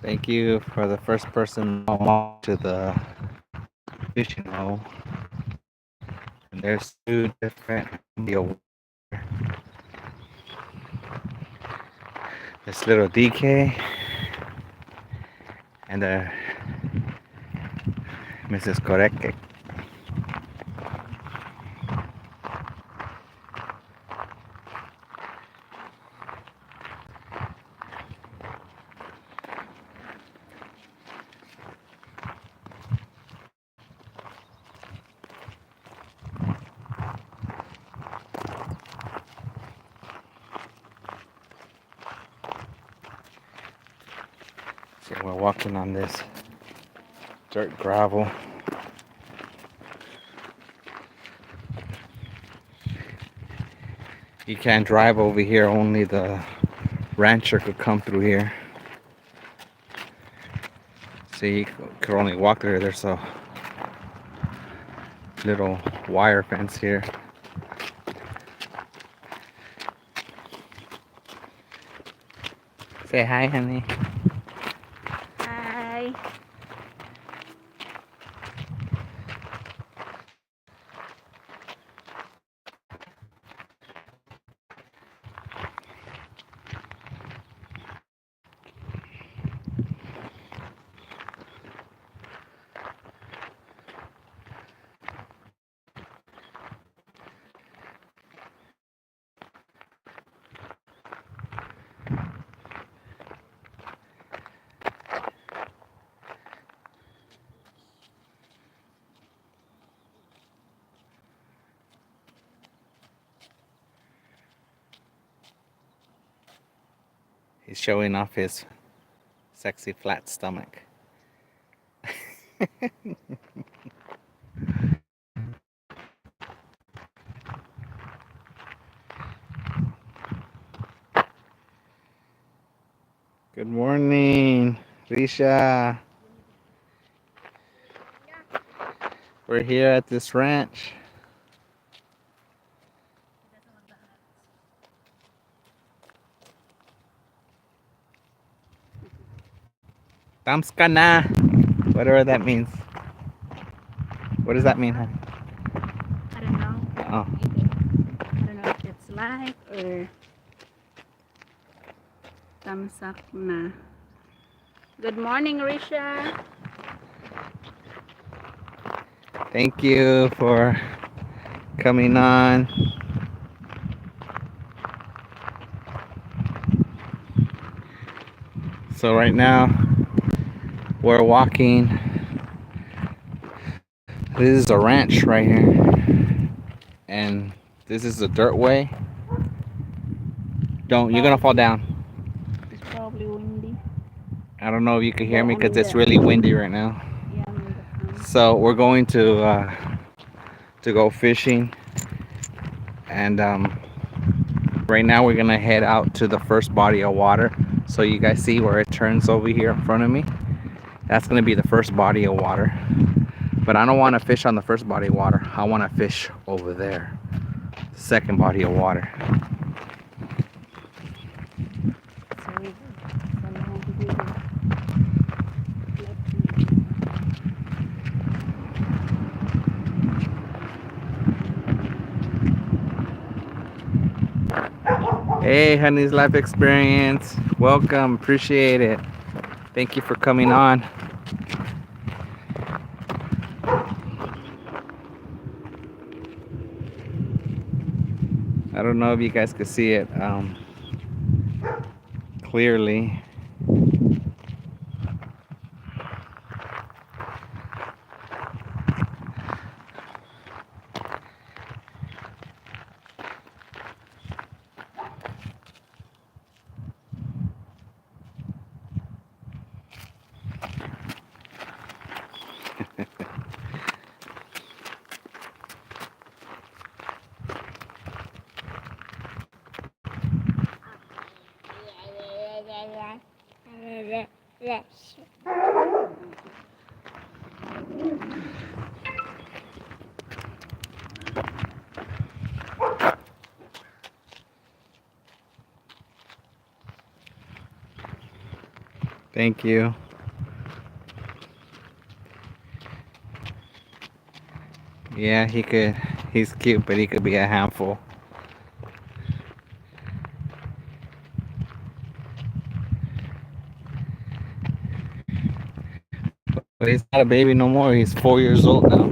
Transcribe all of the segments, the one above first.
Thank you for the first person to the fishing hole. And there's two different deal. This little DK and Mrs. Korekkek. So we're walking on this dirt gravel. You can't drive over here, only the rancher could come through here. So you could only walk through. There's a little wire fence here. Say hi, honey. Hi. He's showing off his sexy flat stomach. Good morning, Risha. We're here at this ranch. Tamska na. Whatever that means. What does that mean, huh? I don't know. Oh. I don't know if it's like or tamsak na. Good morning, Risha. Thank you for coming on. So right now we're walking. This is a ranch right here, and this is a dirt way. You're gonna fall down. It's probably windy. I don't know if you can hear Yeah, me I'm in because it's the really windy right now. yeah, I'm in the farm. So we're going to go fishing, and right now we're gonna head out to the first body of water. So you guys see where it turns over here in front of me? That's gonna be the first body of water. But I don't want to fish on the first body of water. I want to fish over there, the second body of water. It's a river. It's a long river. Hey, Honey's Life Experience. Welcome. Appreciate it. Thank you for coming on. I don't know if you guys can see it clearly. Thank you. Yeah, he's cute, but he could be a handful. But he's not a baby no more. He's 4 years old now.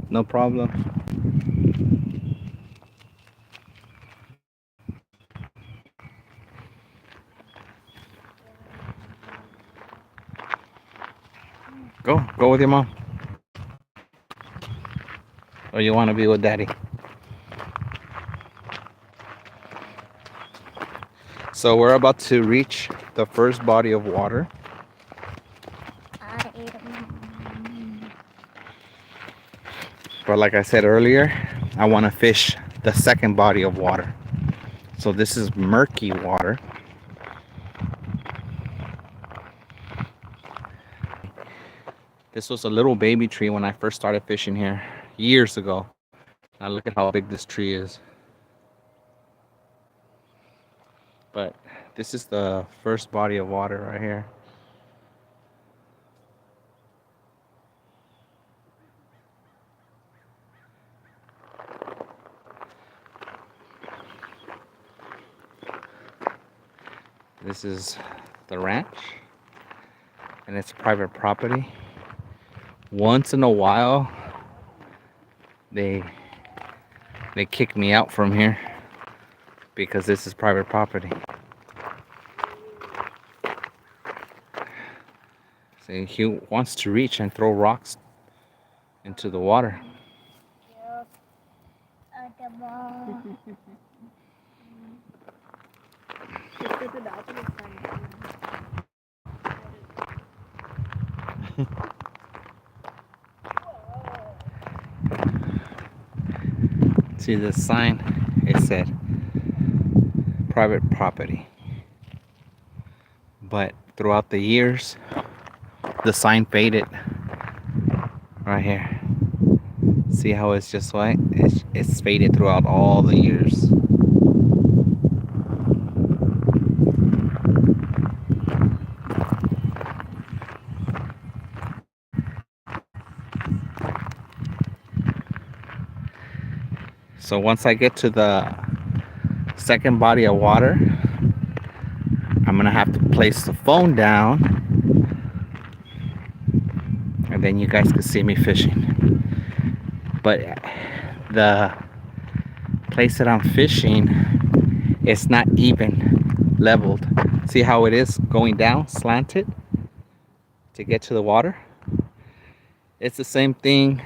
No problem. Go with your mom. Or you want to be with daddy? So we're about to reach the first body of water. But like I said earlier, I want to fish the second body of water. So this is murky water. This was a little baby tree when I first started fishing here years ago. Now look at how big this tree is. But this is the first body of water right here. This is the ranch, and it's private property. Once in a while, they kick me out from here because this is private property. See, he wants to reach and throw rocks into the water. See this sign? It said private property. But throughout the years, the sign faded. Right here. See how it's just white? It's faded throughout all the years. So once I get to the second body of water, I'm gonna have to place the phone down, and then you guys can see me fishing. But the place that I'm fishing, it's not even leveled. See how it is going down, slanted to get to the water? It's the same thing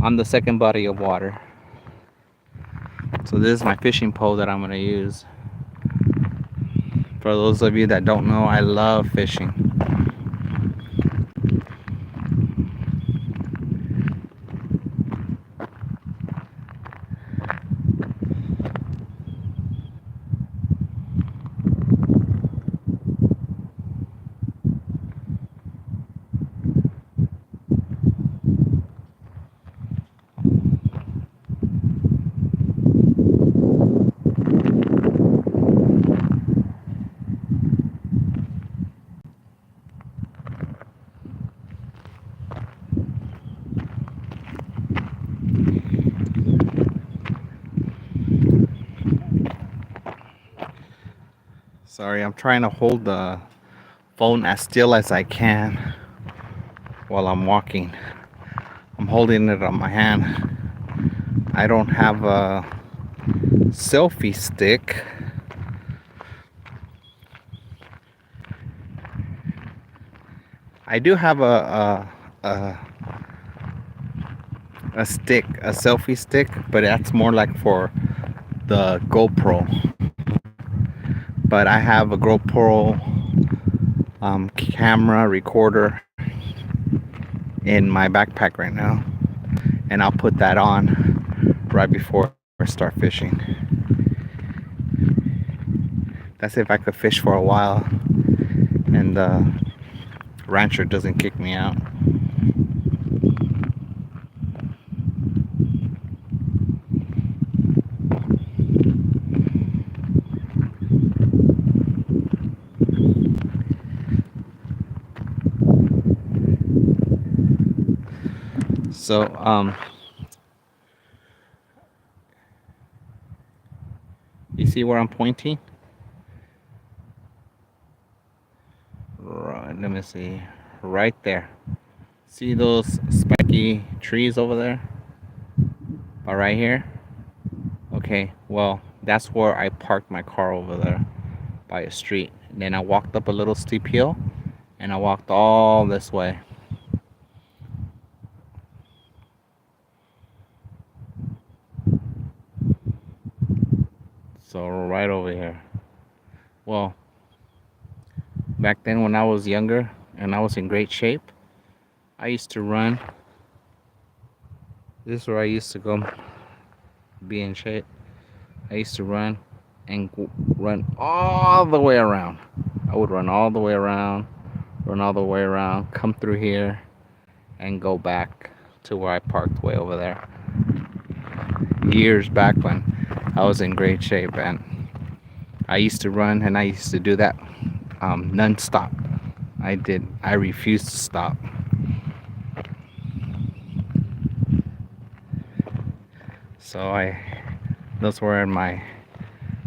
on the second body of water. So this is my fishing pole that I'm gonna use. For those of you that don't know, I love fishing. Sorry, I'm trying to hold the phone as still as I can while I'm walking. I'm holding it on my hand. I don't have a selfie stick. I do have a stick, a selfie stick, but that's more like for the GoPro. But I have a GoPro camera recorder in my backpack right now, and I'll put that on right before start fishing. That's if I could fish for a while and the rancher doesn't kick me out. So you see where I'm pointing? Right, let me see. Right there. See those spiky trees over there? Or right here? Okay, well, that's where I parked my car over there by a street. And then I walked up a little steep hill and I walked all this way. So right over here. Well, back then when I was younger and I was in great shape, I used to run. This is where I used to go be in shape. I used to run and run all the way around. I would run all the way around, come through here, and go back to where I parked way over there. Years back when I was in great shape, and I used to run and I used to do that non-stop. I refused to stop. So those were in my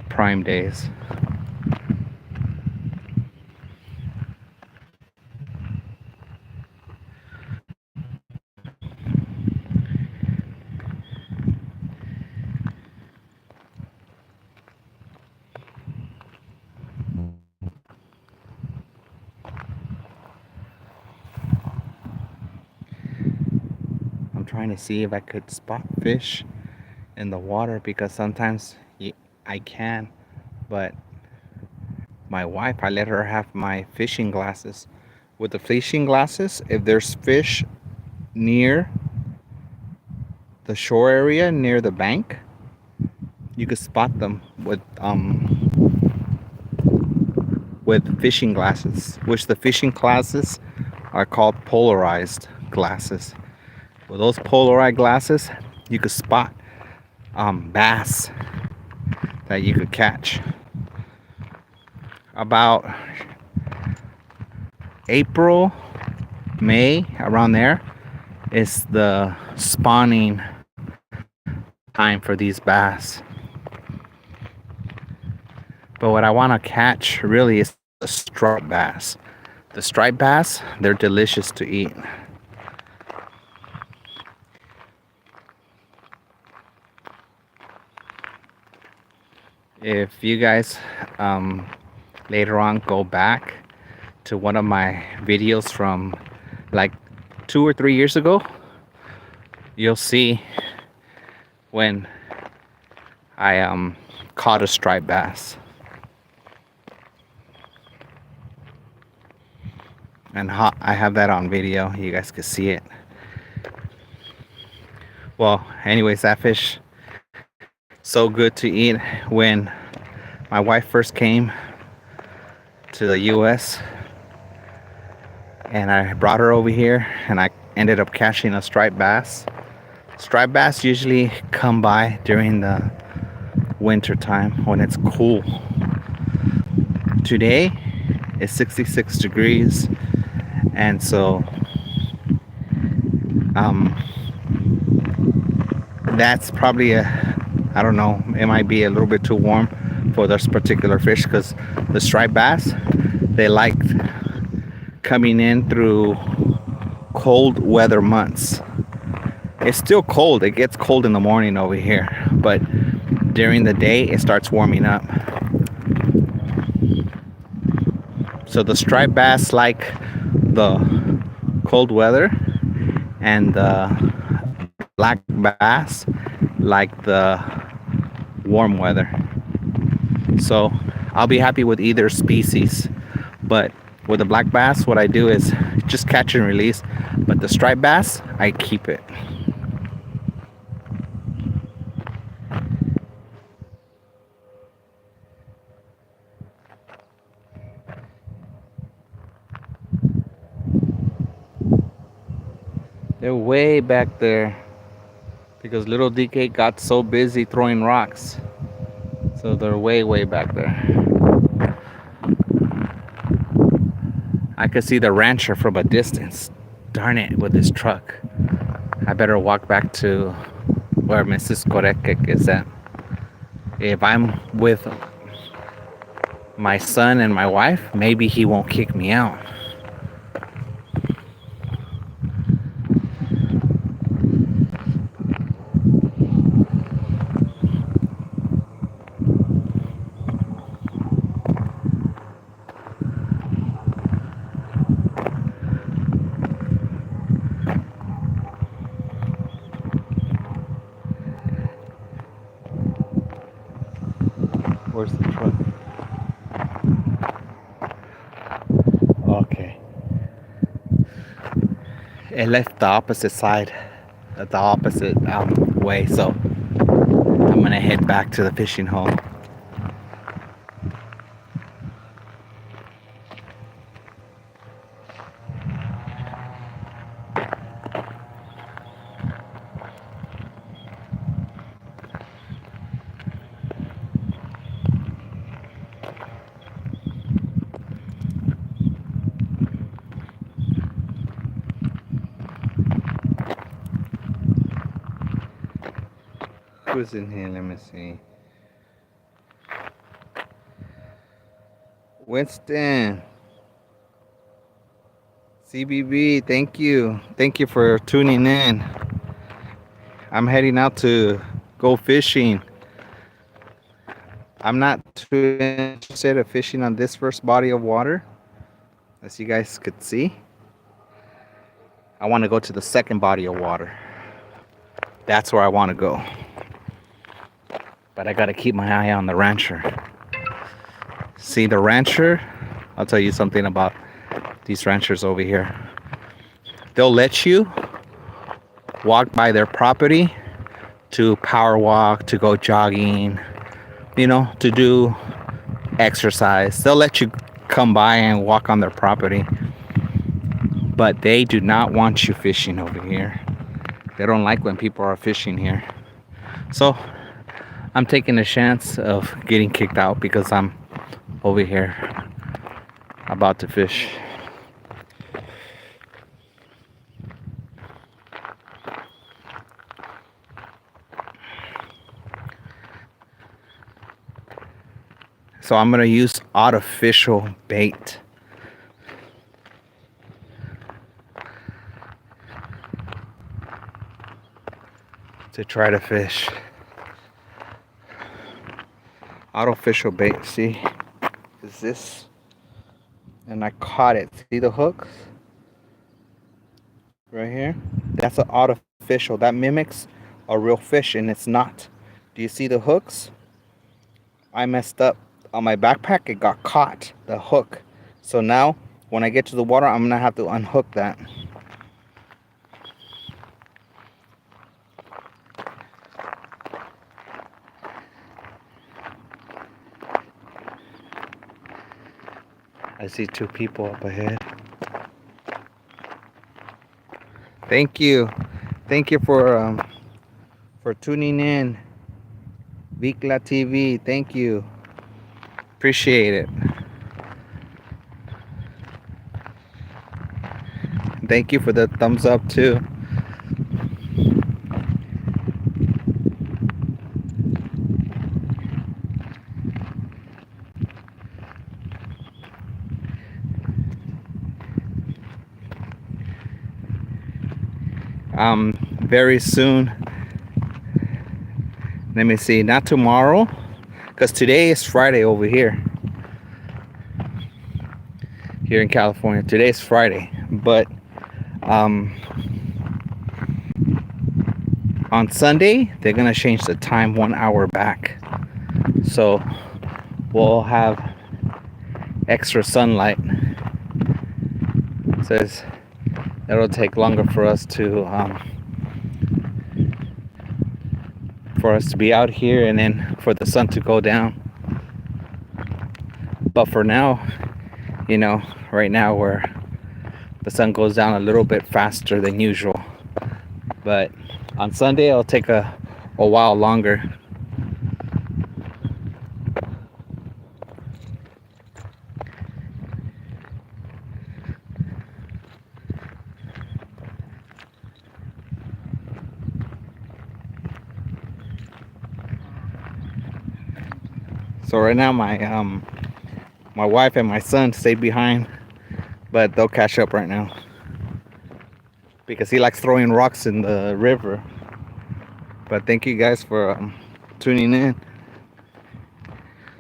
prime days. I'm trying to see if I could spot fish in the water because sometimes I can, but my wife, I let her have my fishing glasses. With the fishing glasses, if there's fish near the shore area, near the bank, you could spot them with fishing glasses, which the fishing glasses are called polarized glasses. With those polarized glasses, you could spot bass that you could catch. About April, May, around there is the spawning time for these bass. But what I want to catch really is the striped bass. The striped bass, they're delicious to eat. If you guys later on go back to one of my videos from like 2 or 3 years ago, you'll see when I caught a striped bass. And I have that on video. You guys can see it. Well, anyways, that fish so good to eat. When my wife first came to the US and I brought her over here and I ended up catching a striped bass. Striped bass usually come by during the winter time when it's cool. Today it's 66 degrees, and so that's probably I don't know, it might be a little bit too warm for this particular fish because the striped bass, they like coming in through cold weather months. It's still cold. It gets cold in the morning over here, but during the day it starts warming up. So the striped bass like the cold weather, and the black bass like the warm weather. So I'll be happy with either species, but with the black bass, what I do is just catch and release, but the striped bass, I keep it. They're way back there because little DK got so busy throwing rocks. So they're way, way back there. I could see the rancher from a distance. Darn it, with his truck. I better walk back to where Mrs. Korekkek is at. If I'm with my son and my wife, maybe he won't kick me out. Where's the truck? Okay. It left the opposite side, the opposite way, so I'm gonna head back to the fishing hole. Who's in here? Let me see. Winston. CBB, thank you. Thank you for tuning in. I'm heading out to go fishing. I'm not too interested in fishing on this first body of water, as you guys could see. I want to go to the second body of water. That's where I want to go. But I got to keep my eye on the rancher. See, the rancher, I'll tell you something about these ranchers over here. They'll let you walk by their property to power walk, to go jogging, to do exercise. They'll let you come by and walk on their property. But they do not want you fishing over here. They don't like when people are fishing here. So I'm taking a chance of getting kicked out because I'm over here about to fish. So I'm going to use artificial bait. To try to fish. Artificial bait, see? Is this? And I caught it. See the hooks? Right here? That's an artificial. That mimics a real fish and it's not. Do you see the hooks? I messed up. On my backpack, it got caught, the hook. So now, when I get to the water, I'm going to have to unhook that. I see two people up ahead. Thank you. Thank you for tuning in. Vikla TV, thank you. Appreciate it. Thank you for the thumbs up too. Very soon. Let me see, not tomorrow, because today is Friday over here in California. Today is Friday, but on Sunday they're gonna change the time 1 hour back, so we'll have extra sunlight. It says it'll take longer for us to be out here and then for the sun to go down. But for now, right now the sun goes down a little bit faster than usual. But on Sunday it'll take a while longer. So right now my wife and my son stayed behind, but they'll catch up right now because he likes throwing rocks in the river. But thank you guys for tuning in.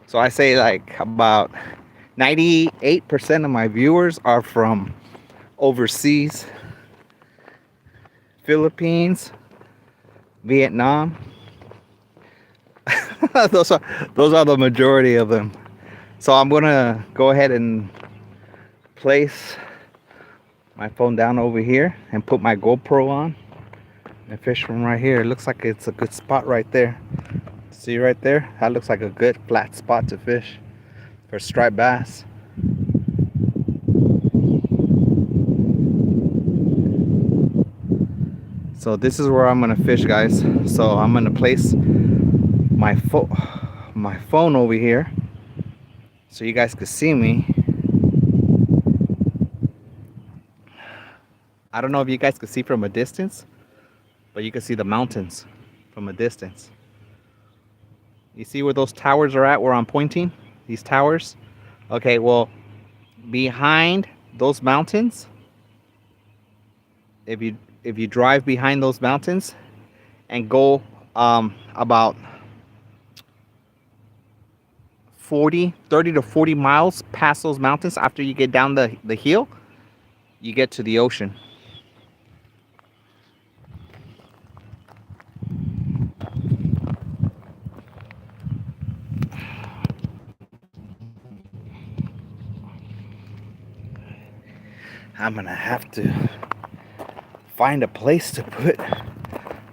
So I say like about 98% of my viewers are from overseas, Philippines, Vietnam. those are the majority of them. So I'm gonna go ahead and place my phone down over here and put my GoPro on and fish from right here. It looks like it's a good spot right there. See right there? That looks like a good flat spot to fish for striped bass. So this is where I'm gonna fish, guys. So I'm gonna place my phone over here so you guys can see me. I don't know if you guys can see from a distance, but you can see the mountains from a distance. You see where those towers are at, where I'm pointing? These towers? Okay, well, behind those mountains, if you drive behind those mountains and go about 30 to 40 miles past those mountains, after you get down the hill, you get to the ocean. I'm gonna have to find a place to put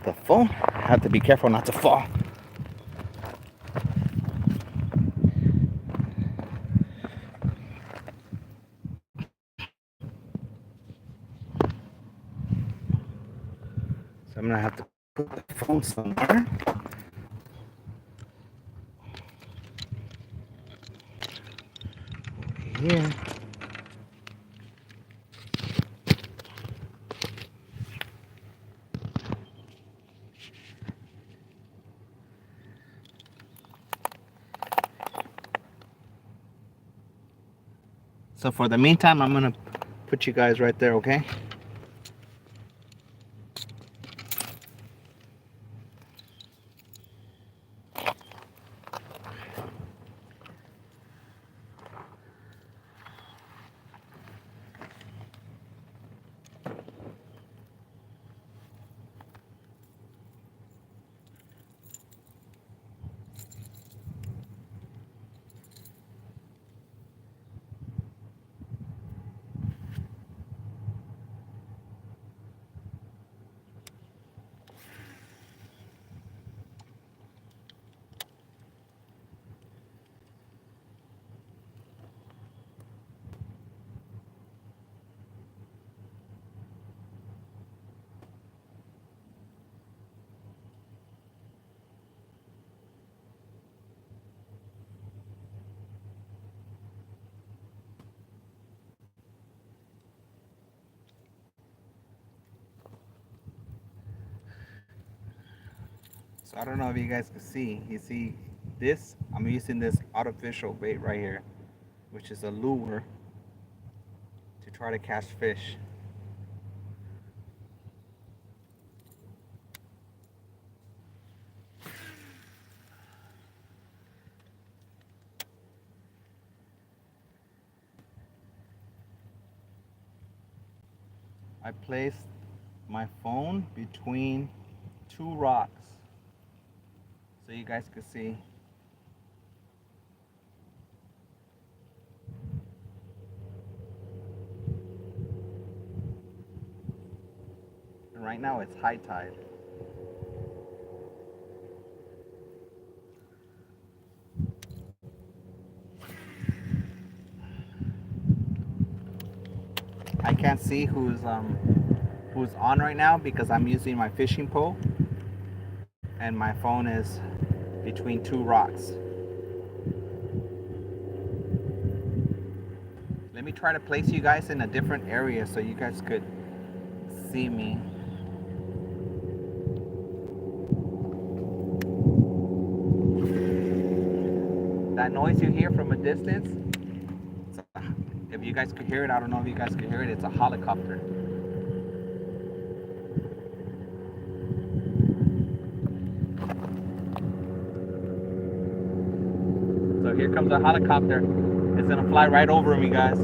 the phone. I have to be careful not to fall. So I'm gonna have to put the phone somewhere. Over here. So for the meantime, I'm gonna put you guys right there, okay? So I don't know if you guys can see. You see this? I'm using this artificial bait right here, which is a lure to try to catch fish. I placed my phone between two rocks so you guys can see. And right now it's high tide. I can't see who's who's on right now because I'm using my fishing pole and my phone is between two rocks. Let me try to place you guys in a different area so you guys could see me. That noise you hear from a distance, if you guys could hear it, I don't know if you guys could hear it, it's a helicopter. So here comes a helicopter. It's gonna fly right over me, guys.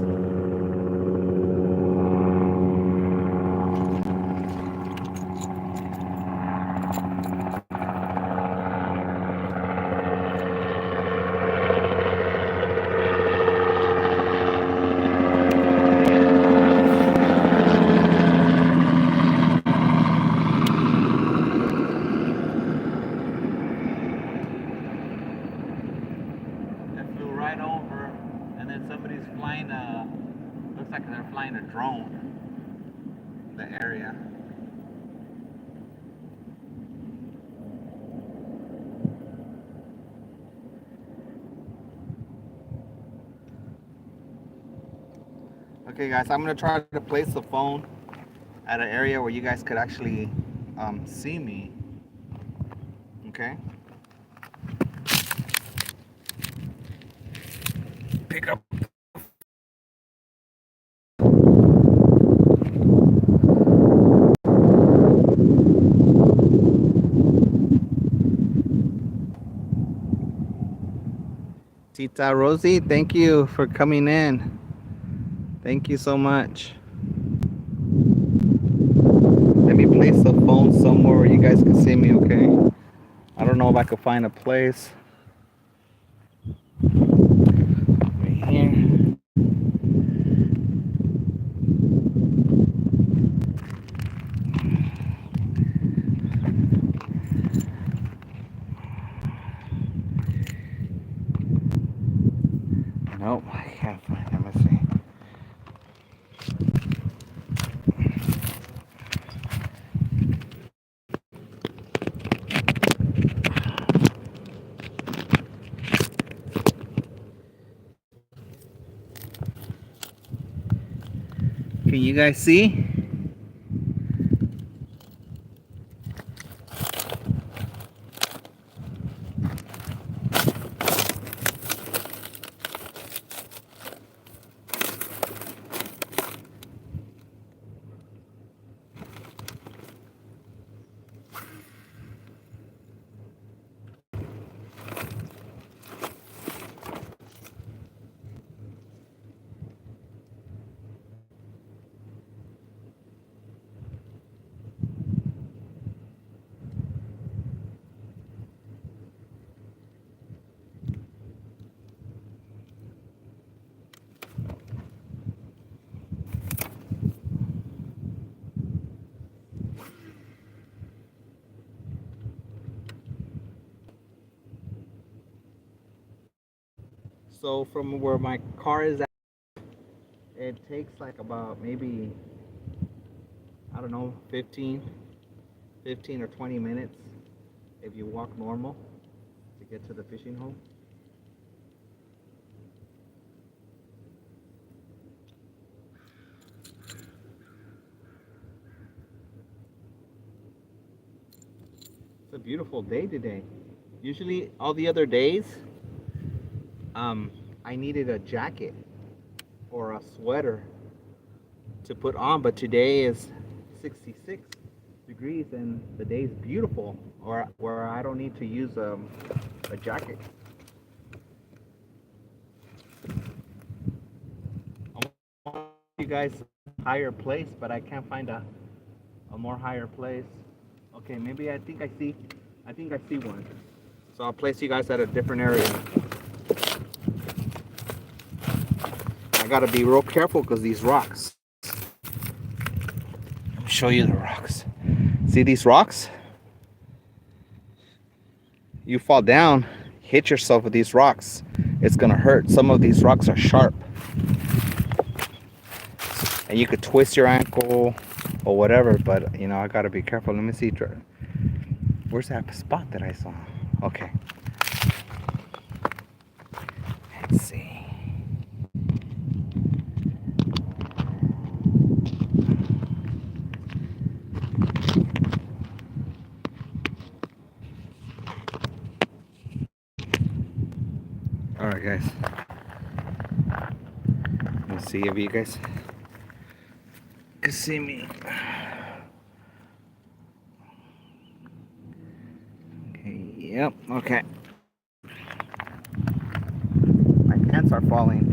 Right over, and then somebody's flying looks like they're flying a drone in the area. Okay guys, I'm gonna try to place the phone at an area where you guys could actually see me. Okay, pick up. Tita Rosie, thank you for coming in. Thank you so much. Let me place the phone somewhere where you guys can see me, okay? I don't know if I could find a place. Right here. Nope, I can't find it. Let me see. Can you guys see? So from where my car is at, it takes like about maybe, I don't know, 15 or 20 minutes if you walk normal to get to the fishing hole. It's a beautiful day today. Usually all the other days, I needed a jacket or a sweater to put on, but today is 66 degrees and the day is beautiful, or where I don't need to use a jacket. I want you guys a higher place, but I can't find a more higher place. Okay, maybe I think I see one. So I'll place you guys at a different area. I gotta be real careful because these rocks. Let me show you the rocks. See these rocks? You fall down, hit yourself with these rocks, it's gonna hurt. Some of these rocks are sharp, and you could twist your ankle, or whatever. But you know, I gotta be careful. Let me see. Where's that spot that I saw? Okay, let's see. All right, guys. Let's see if you guys can see me. Okay. Yep. Okay. My pants are falling.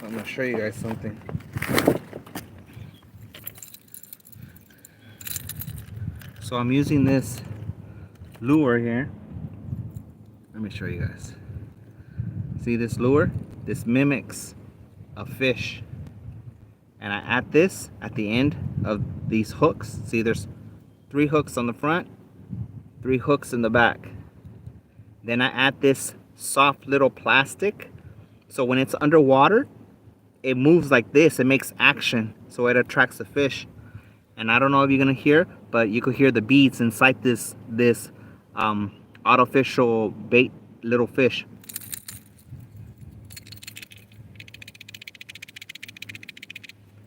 I'm gonna show you guys something. So I'm using this lure here. Let me show you guys. See this lure? This mimics a fish. And I add this at the end of these hooks. See, there's 3 hooks on the front, 3 hooks in the back. Then I add this soft little plastic. So when it's underwater, it moves like this. It makes action. So it attracts the fish. And I don't know if you're gonna hear, but you could hear the beads inside this artificial bait little fish.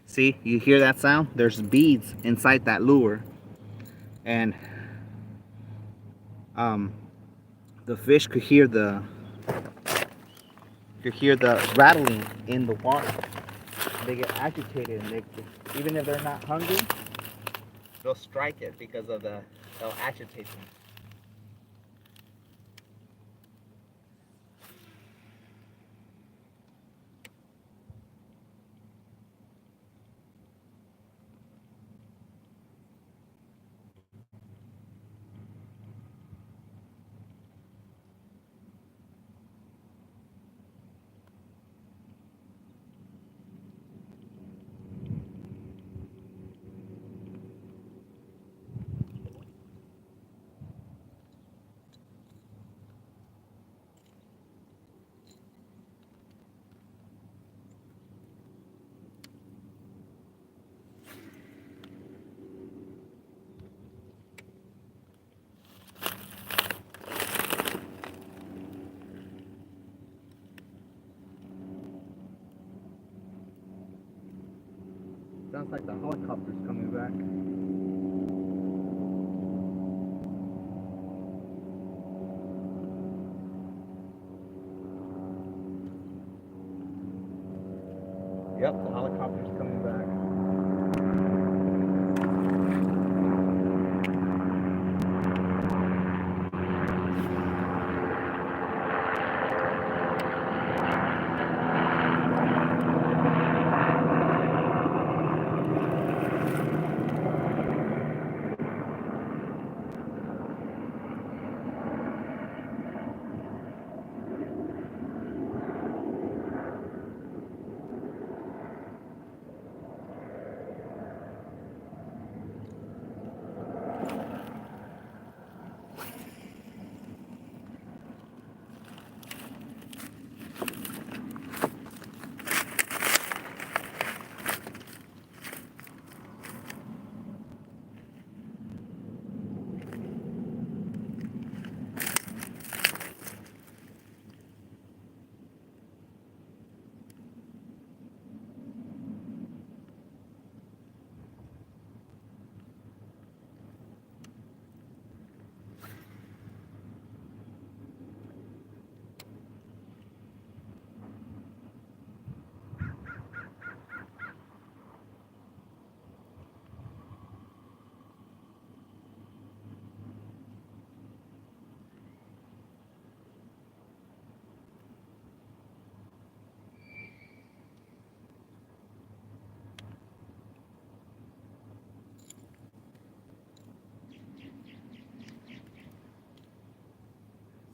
See, you hear that sound? There's beads inside that lure, and the fish could hear the rattling in the water. They get agitated, and even if they're not hungry, they'll strike it because of they'll agitate them. Sounds like the helicopter's coming back. Yep, the helicopter's coming back.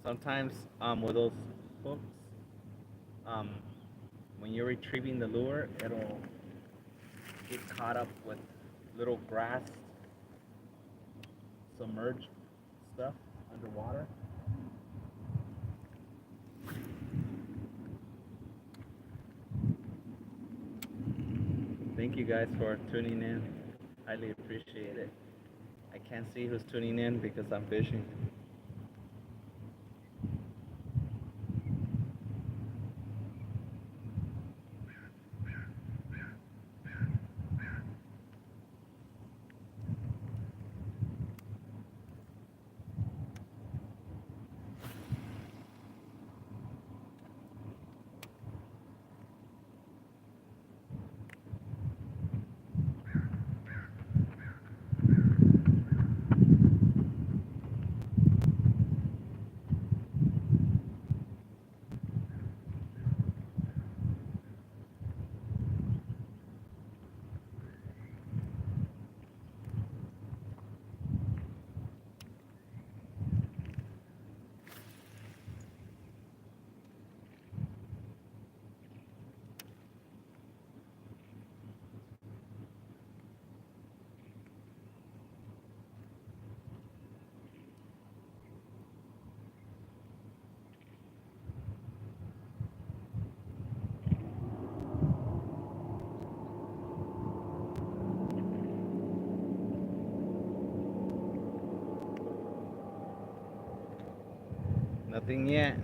Sometimes with those hooks, um, when you're retrieving the lure, it'll get caught up with little grass, submerged stuff underwater. Thank you guys for tuning in. Highly appreciate it. I can't see who's tuning in because I'm fishing. Nothing yet.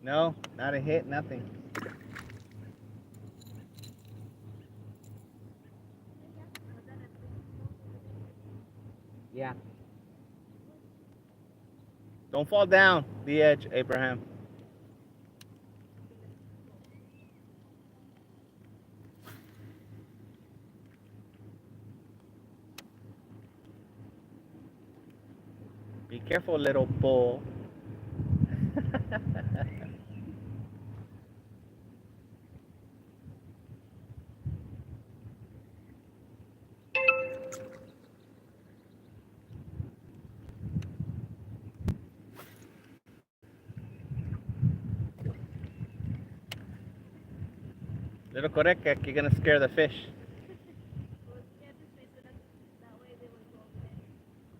No, not a hit, nothing. Yeah. Don't fall down the edge, Abraham. Be careful, little bull. Little Korekkek, you're gonna scare the fish.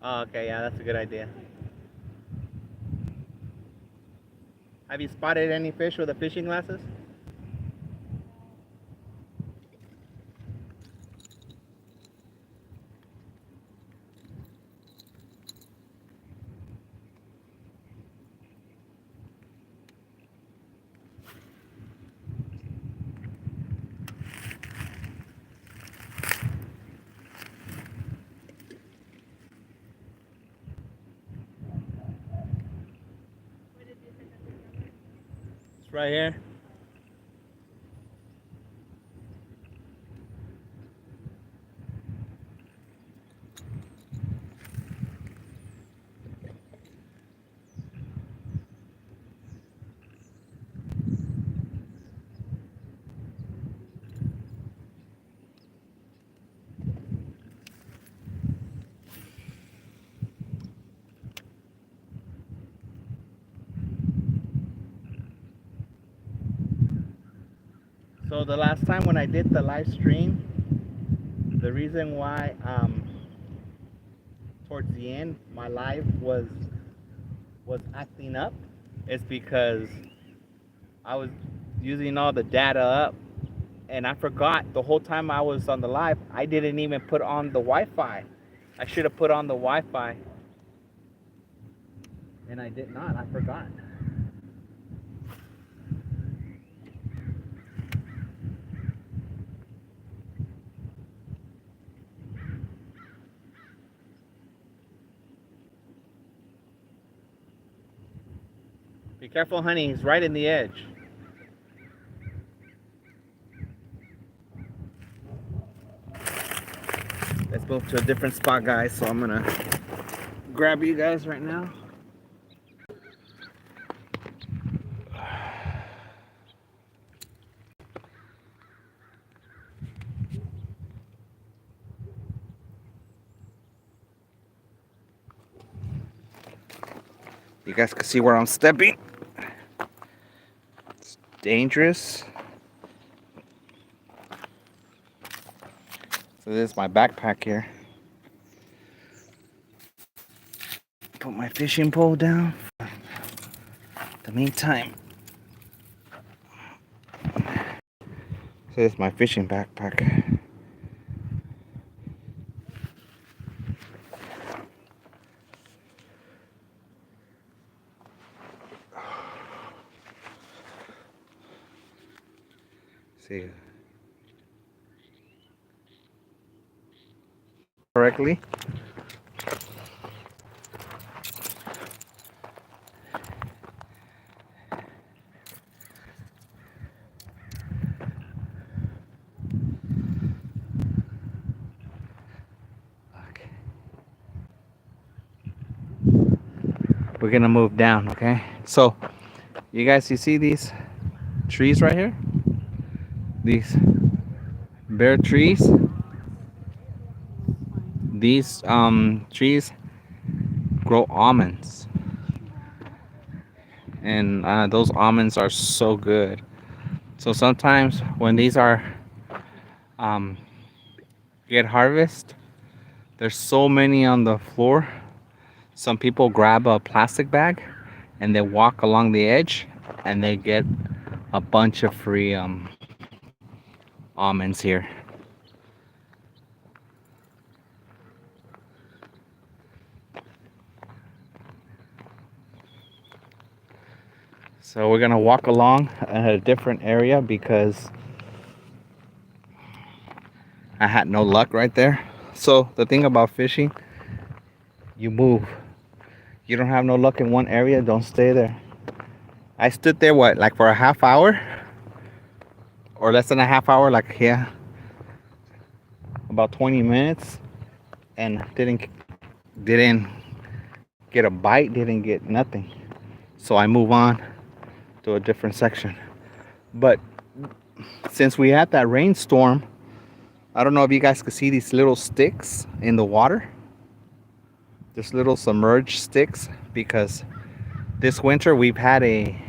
Oh, okay, yeah, that's a good idea. Have you spotted any fish with the fishing glasses? It's right here. So the last time when I did the live stream, the reason why towards the end my live was acting up is because I was using all the data up, and I forgot the whole time I was on the live I didn't even put on the Wi-Fi. I should have put on the Wi-Fi. And I did not. I forgot. Be careful, honey. He's right in the edge. Let's move to a different spot, guys. So I'm gonna grab you guys right now. You guys can see where I'm stepping. It's dangerous. So this is my backpack here. Put my fishing pole down. The meantime, so this is my fishing backpack. See correctly. Okay. We're gonna move down, okay? So you guys, you see these trees right here? These bare trees. These trees grow almonds, and those almonds are so good. So sometimes when these are get harvest, there's so many on the floor. Some people grab a plastic bag and they walk along the edge and they get a bunch of free almonds here. So we're gonna walk along a different area because I had no luck right there. So the thing about fishing, you move. You don't have no luck in one area, don't stay there. I stood there like for a half hour or less than a half hour, like yeah, about 20 minutes, and didn't get a bite, didn't get nothing. So I move on to a different section. But since we had that rainstorm, I don't know if you guys could see these little sticks in the water. This little submerged sticks, because this winter we've had a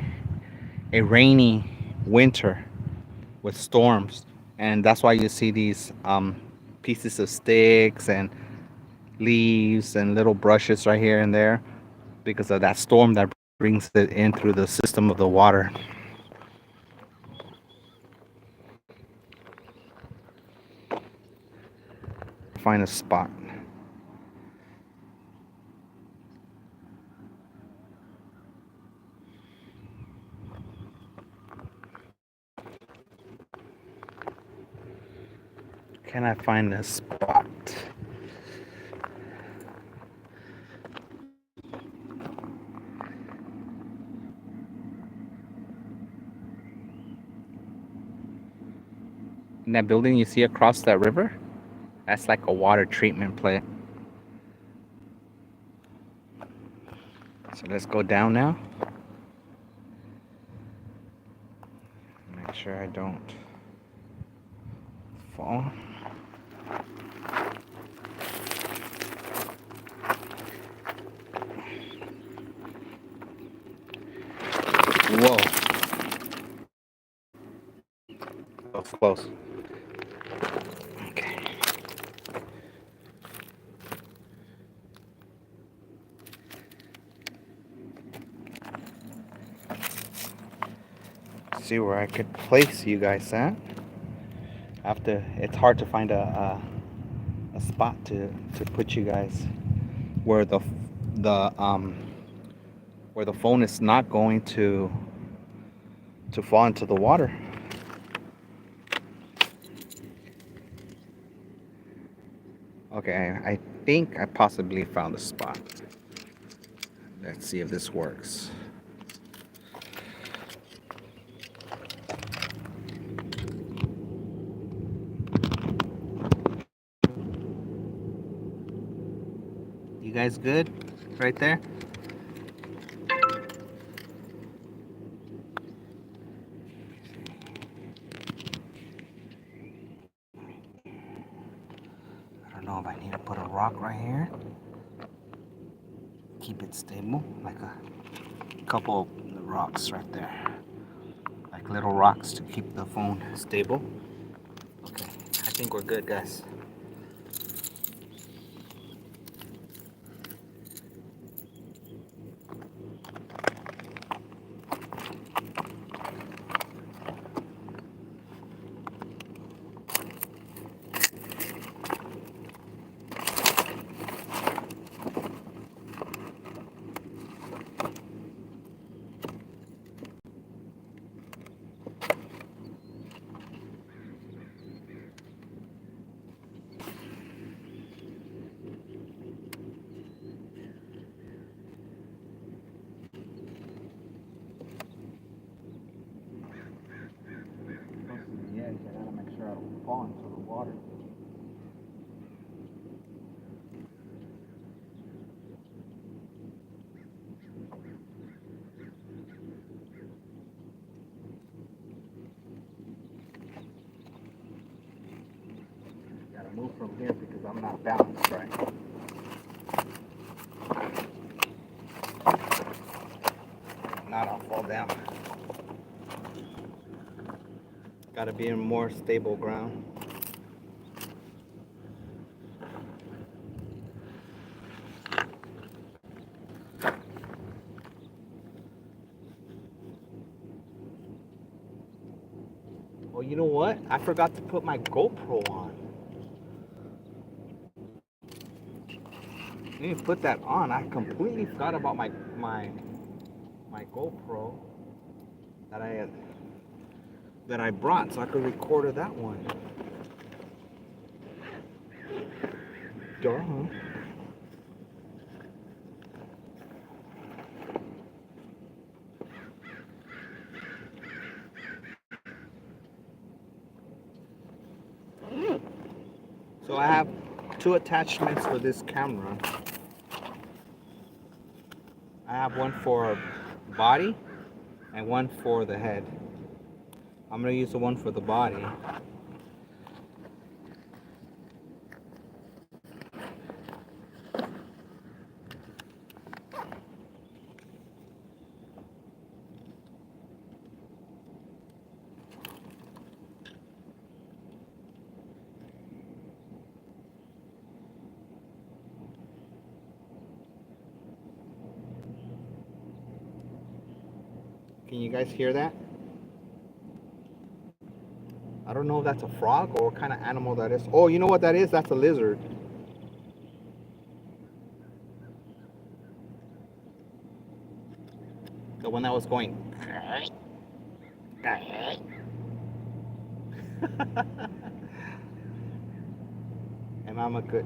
rainy winter with storms, and that's why you see these pieces of sticks and leaves and little brushes right here and there, because of that storm that brings it in through the system of the water. Find a spot. Can I find a spot? In that building you see across that river, that's like a water treatment plant. So let's go down now. Make sure I don't fall. Whoa. That was close. Okay. See where I could place you guys at. After, it's hard to find a spot to put you guys where the where the phone is not going to fall into the water. Okay, I think I possibly found the spot. Let's see if this works. You guys good? Right there? I don't know if I need to put a rock right here. Keep it stable, like a couple of rocks right there. Like little rocks to keep the phone stable. Okay, I think we're good, guys. Yeah, I gotta make sure I don't fall into the water. Gotta move from here because I'm not balanced right. If not, I'll fall down. Gotta be in more stable ground. Oh, you know what? I forgot to put my GoPro on. I need to put that on. I completely forgot about my GoPro that I brought, so I could record that one. Duh. So I have two attachments for this camera. I have one for body and one for the head. I'm gonna use the one for the body. Can you guys hear that? I don't know if that's a frog or what kind of animal that is. Oh, you know what that is? That's a lizard. The one that was going. And I'm a good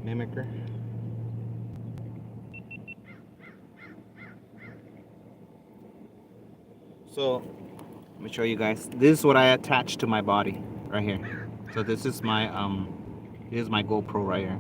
mimicker. So let me show you guys. This is what I attach to my body right here. So this is my GoPro right here.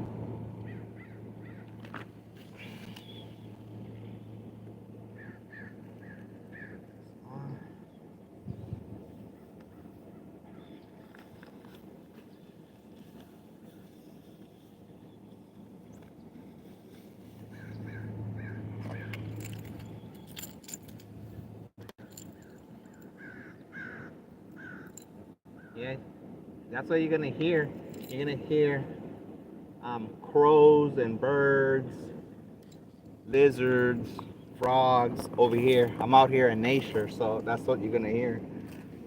Yeah, that's what you're gonna hear. You're gonna hear crows and birds, lizards, frogs over here. I'm out here in nature, so that's what you're gonna hear.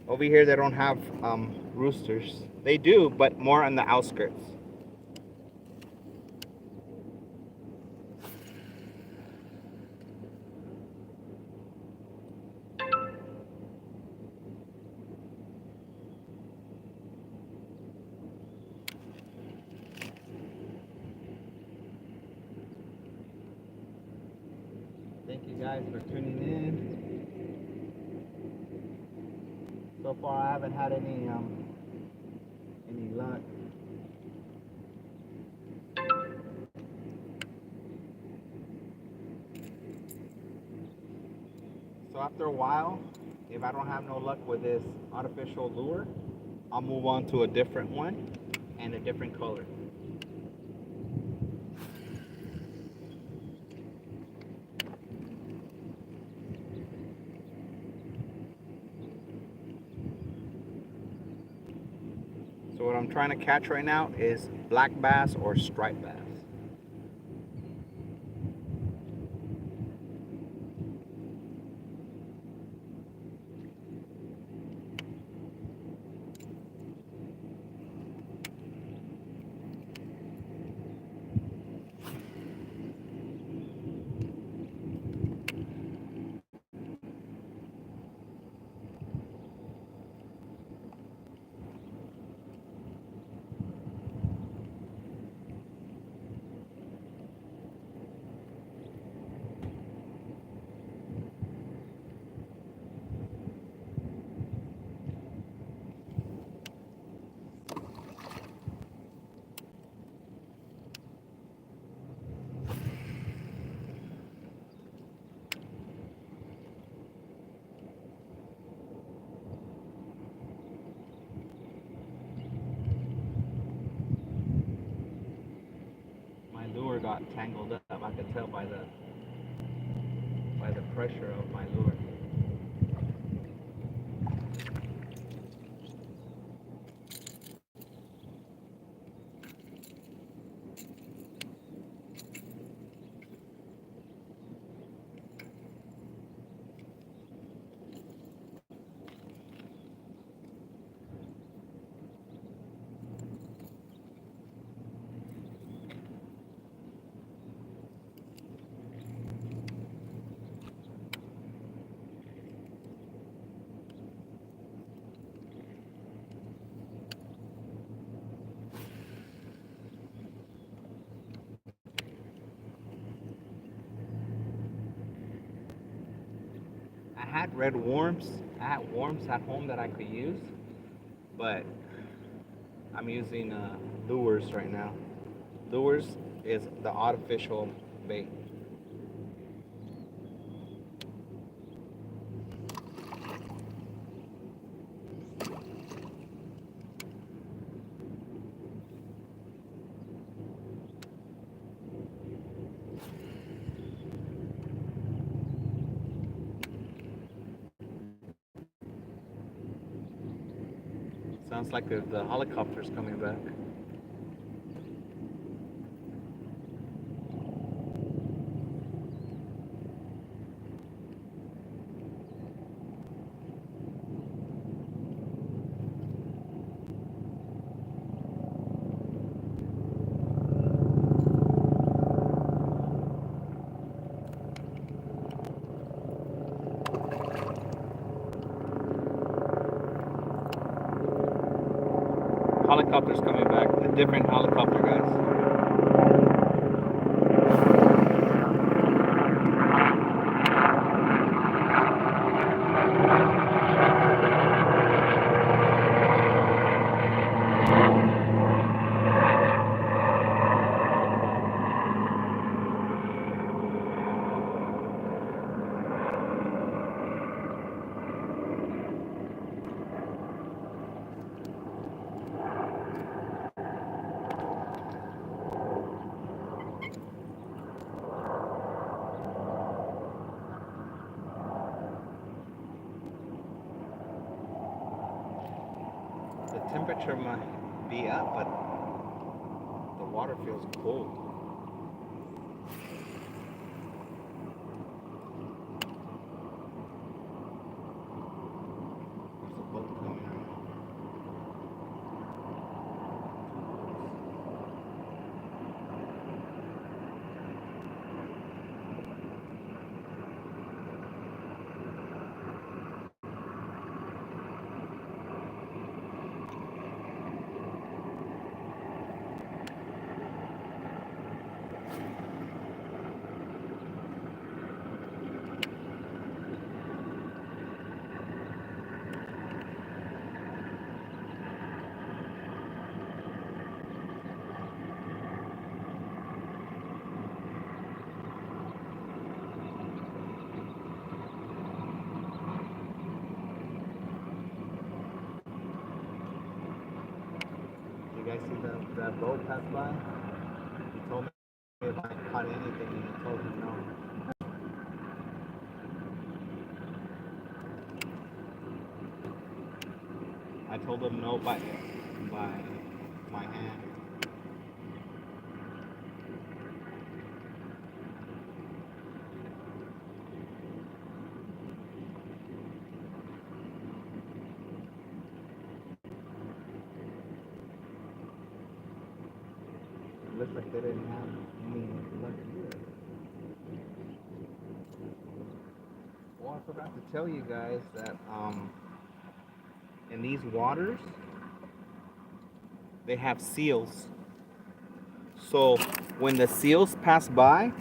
Over here, they don't have roosters. They do, but more on the outskirts. guys for tuning in. So far, I haven't had any luck. So after a while, if I don't have no luck with this artificial lure, I'll move on to a different one and a different color. So what I'm trying to catch right now is black bass or striped bass. My lure got tangled up. I could tell by the pressure of my lure. I had red worms. I had worms at home that I could use, but I'm using lures right now. Lures is the artificial bait. Sounds like the helicopter's coming back. Helicopter's coming back. A different helicopter, guys. The temperature might be up, but the water feels cold. There's a boat coming right now. guys see that boat pass by? He told me if I caught anything, and I told him no. I told him no by my hand. It looks like they didn't have any luck either. Well, I forgot to tell you guys that in these waters they have seals. So when the seals pass by,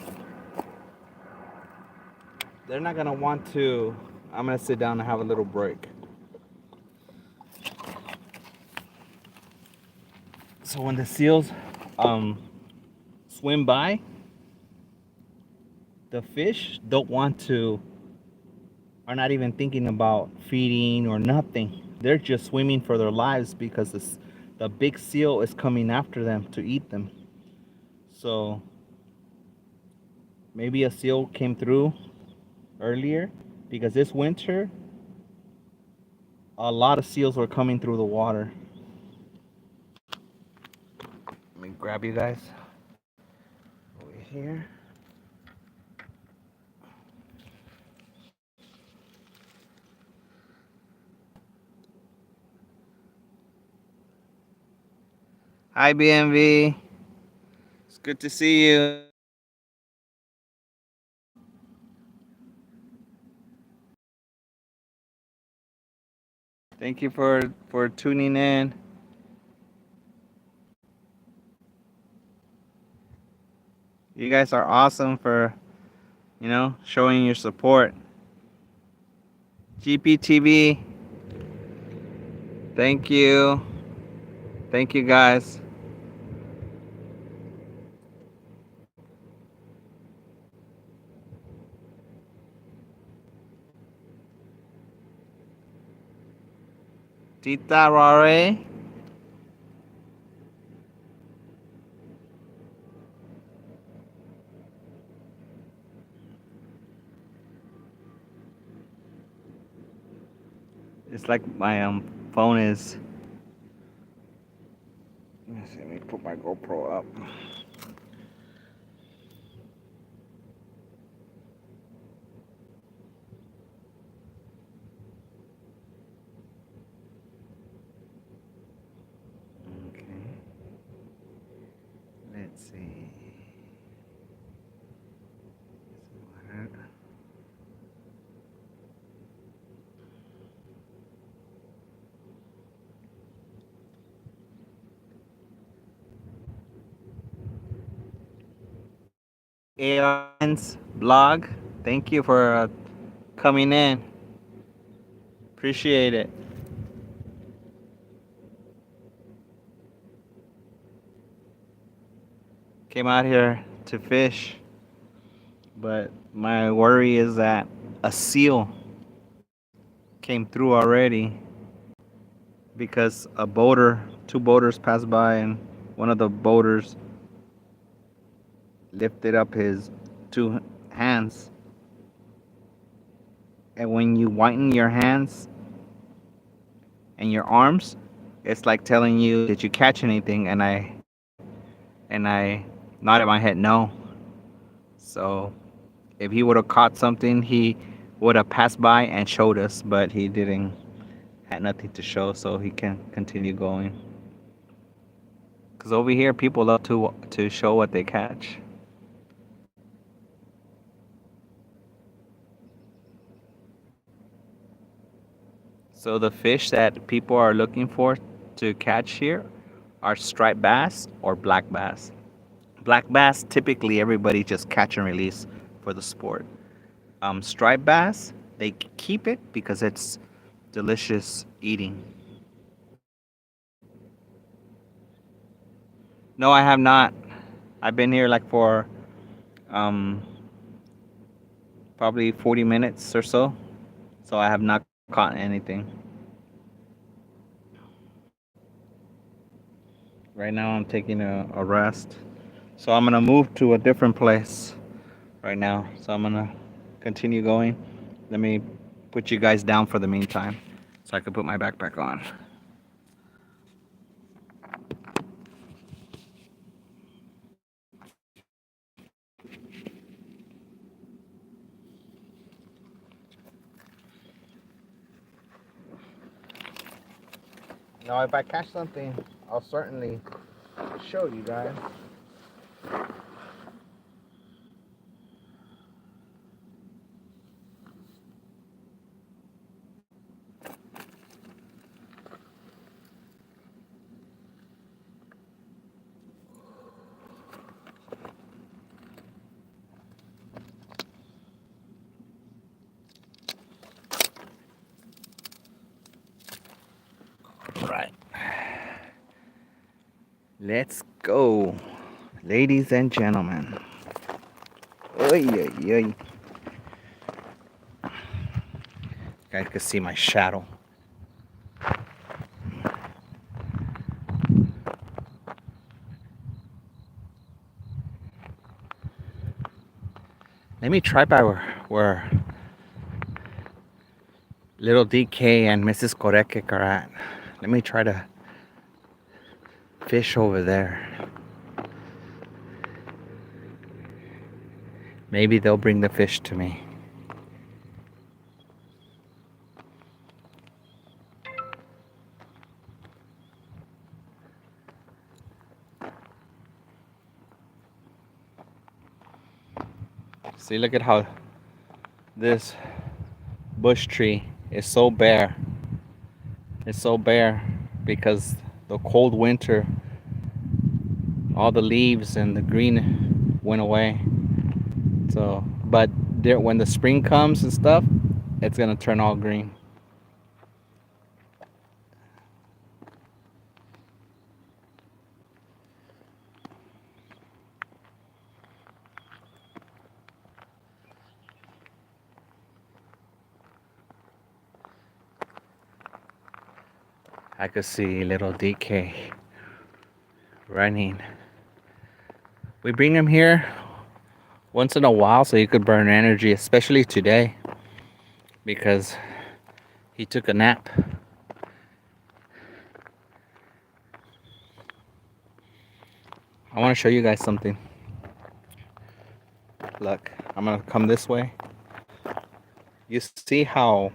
they're not gonna want to. I'm gonna sit down and have a little break. So when the seals swim by, the fish don't want to, are not even thinking about feeding or nothing. They're just swimming for their lives because the big seal is coming after them to eat them. So maybe a seal came through earlier because this winter a lot of seals were coming through the water. Let me grab you guys over here. Hi, BMV. It's good to see you. Thank you for tuning in. You guys are awesome for, showing your support. GPTV, thank you. Thank you guys. Tita Rare. It's like my phone is. Let me put my GoPro up. Okay. Let's see. Airlines blog. Thank you for coming in. Appreciate it. Came out here to fish, but my worry is that a seal came through already because two boaters passed by, and one of the boaters lifted up his two hands. And when you whiten your hands and your arms, it's like telling you, did you catch anything? And I nodded my head no. So if he would have caught something, he would have passed by and showed us, but he didn't. Had nothing to show, so he can continue going. Because over here, people love to show what they catch. So the fish that people are looking for to catch here are striped bass or black bass. Black bass, typically everybody just catch and release for the sport. Striped bass, they keep it because it's delicious eating. No, I have not. I've been here like for probably 40 minutes or so. So I have not caught anything. Right now I'm taking a rest. So I'm gonna move to a different place right now. So I'm gonna continue going. Let me put you guys down for the meantime so I can put my backpack on. Now if I catch something, I'll certainly show you guys. Right. Let's go, ladies and gentlemen. Oy, oy, oy. You guys can see my shadow. Let me try by where little DK and Mrs. Korekkek are at. Let me try to fish over there. Maybe they'll bring the fish to me. See, look at how this bush tree is so bare. It's so bare because the cold winter, all the leaves and the green went away. So, but there, when the spring comes and stuff, it's gonna turn all green. I could see little DK running. We bring him here once in a while so he could burn energy, especially today because he took a nap. I want to show you guys something. Look, I'm gonna come this way. You see how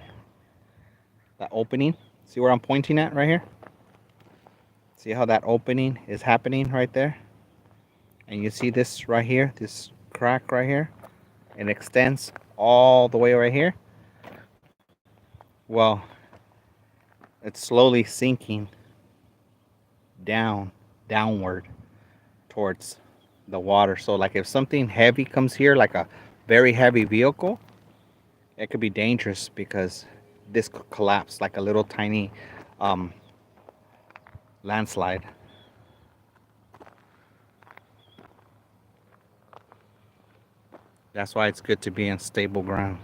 that opening? See where I'm pointing at right here? See how that opening is happening right there? And you see this right here, this crack right here? It extends all the way right here. Well, it's slowly sinking downward towards the water. So like if something heavy comes here, like a very heavy vehicle, it could be dangerous because this could collapse like a little tiny landslide. That's why it's good to be in stable ground.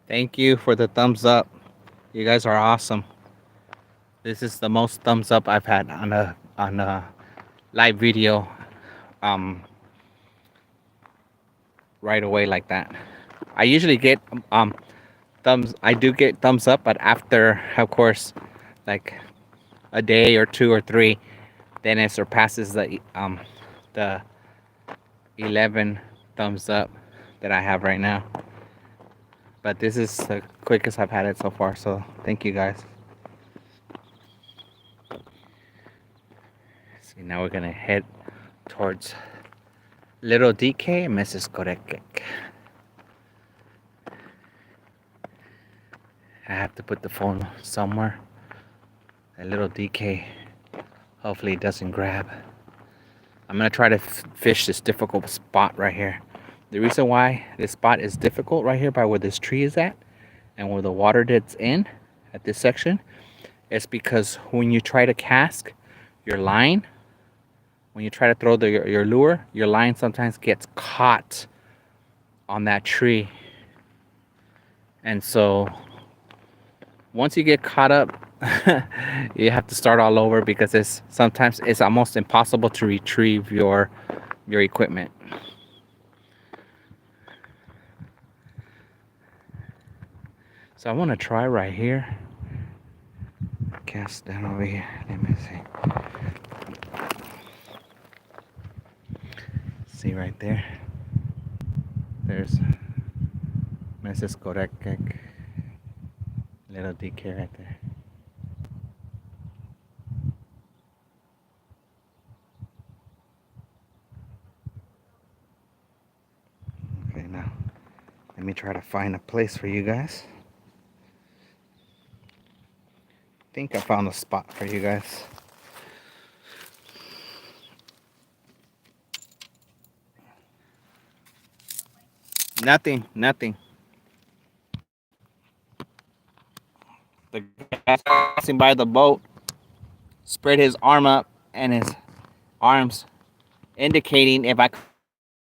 Thank you for the thumbs up. You guys are awesome. This is the most thumbs up I've had on a live video right away like that. I usually get I do get thumbs up, but after, of course, like a day or two or three, then it surpasses the 11 thumbs up that I have right now. But this is the quickest I've had it so far, so thank you guys. See, now we're gonna head towards little DK and Mrs. Korekkek. I have to put the phone somewhere. A little DK, hopefully it doesn't grab. I'm gonna try to fish this difficult spot right here. The reason why this spot is difficult right here by where this tree is at and where the water gets in at this section is because when you try to cast your line, when you try to throw your lure, your line sometimes gets caught on that tree. And so once you get caught up, you have to start all over because sometimes it's almost impossible to retrieve your equipment. So I want to try right here. Cast down over here. Let me see. See right there. There's Mrs. Korekkek. Little DK right there. Okay, now let me try to find a place for you guys. I think I found a spot for you guys. Nothing. The guy passing by the boat spread his arm up and his arms indicating if I.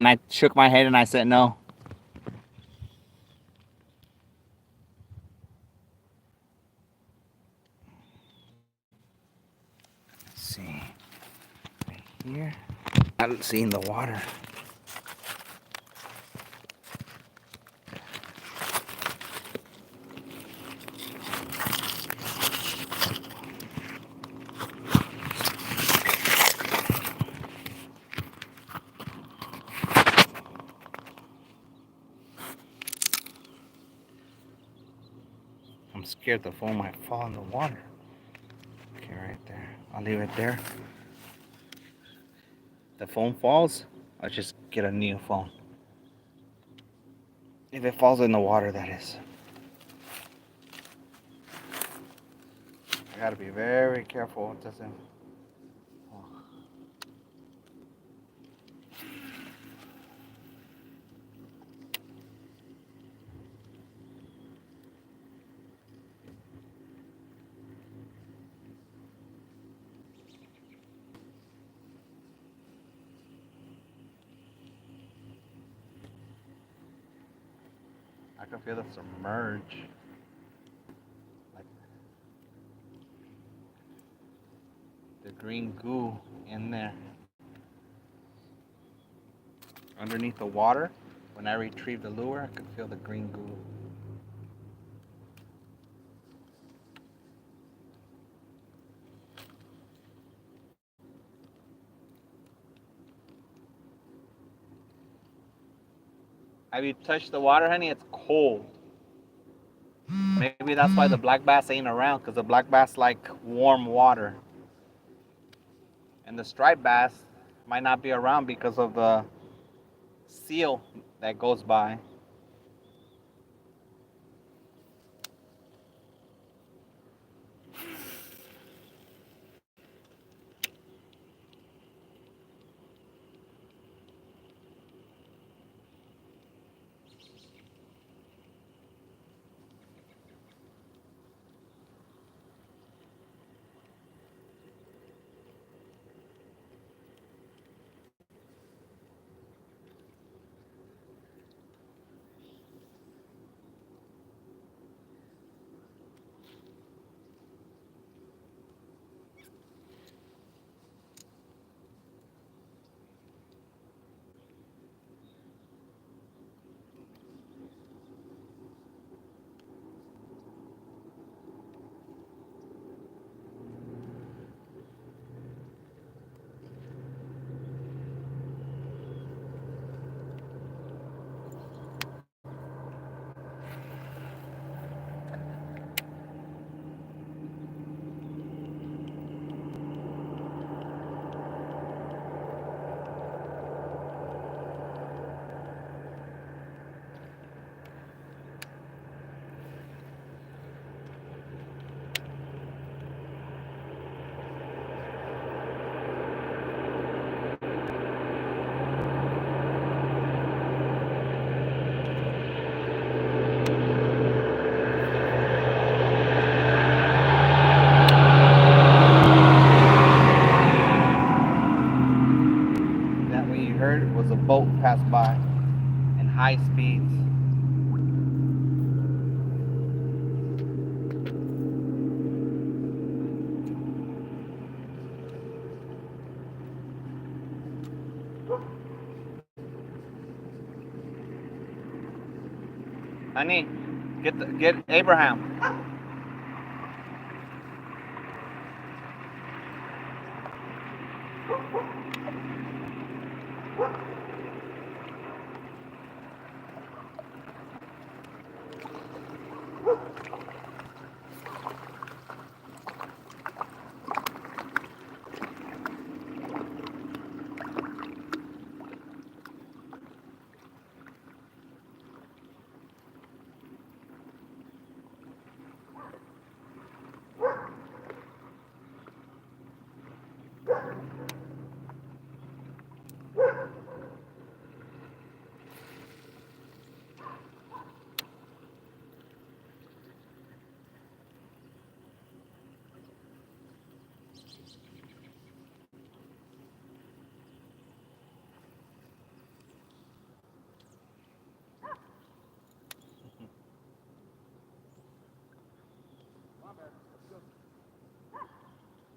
And I shook my head and I said no. Let's see. Right here. Not seeing the water. I'm scared the phone might fall in the water. Okay, right there. I'll leave it there. The phone falls, I'll just get a new phone. If it falls in the water, that is. I gotta be very careful it doesn't. I can feel it submerge. Like the green goo in there. Underneath the water, when I retrieve the lure, I can feel the green goo. Have you touched the water, honey? It's cold. Maybe that's why the black bass ain't around, because the black bass like warm water. And the striped bass might not be around because of the seal that goes by. That what you heard was a boat pass by and high speeds. Honey, get Abraham.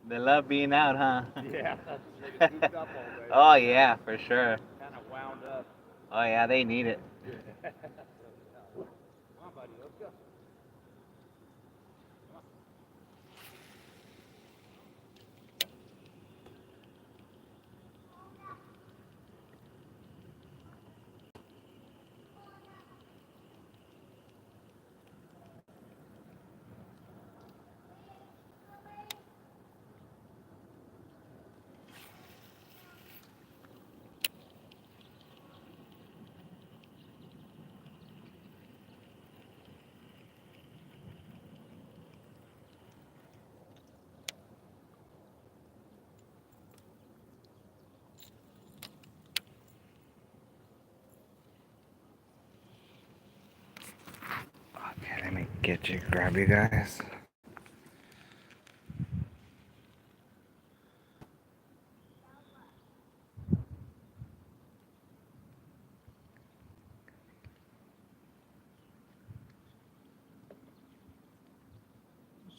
They love being out, huh? Yeah, they get cooped up all day. Oh yeah, for sure. Kind of wound up. Oh yeah, they need it. Come on, buddy, let's go. Okay, let me grab you guys.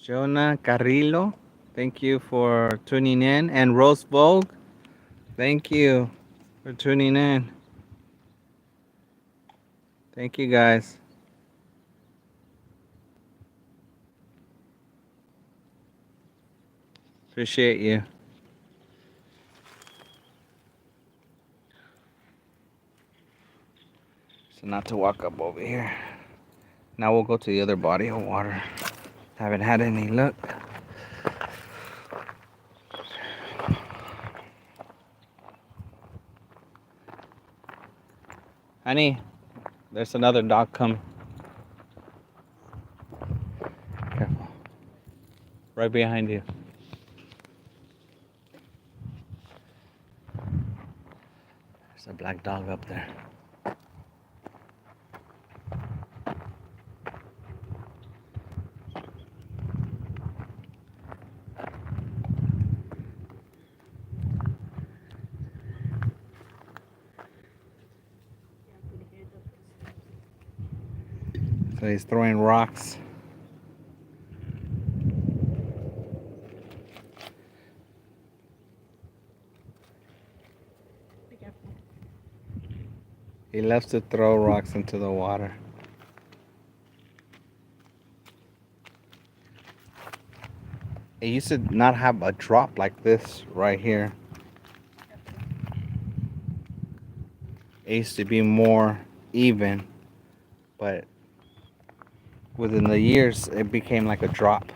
Jonah Carrillo, thank you for tuning in. And Rose Vogue, thank you for tuning in. Thank you guys. Appreciate you. So not to walk up over here. Now we'll go to the other body of water. Haven't had any luck. Honey, there's another dog coming. Careful. Right behind you. There's a black dog up there. So he's throwing rocks. Be careful. He loves to throw rocks into the water. It used to not have a drop like this right here. It used to be more even, but within the years it became like a drop.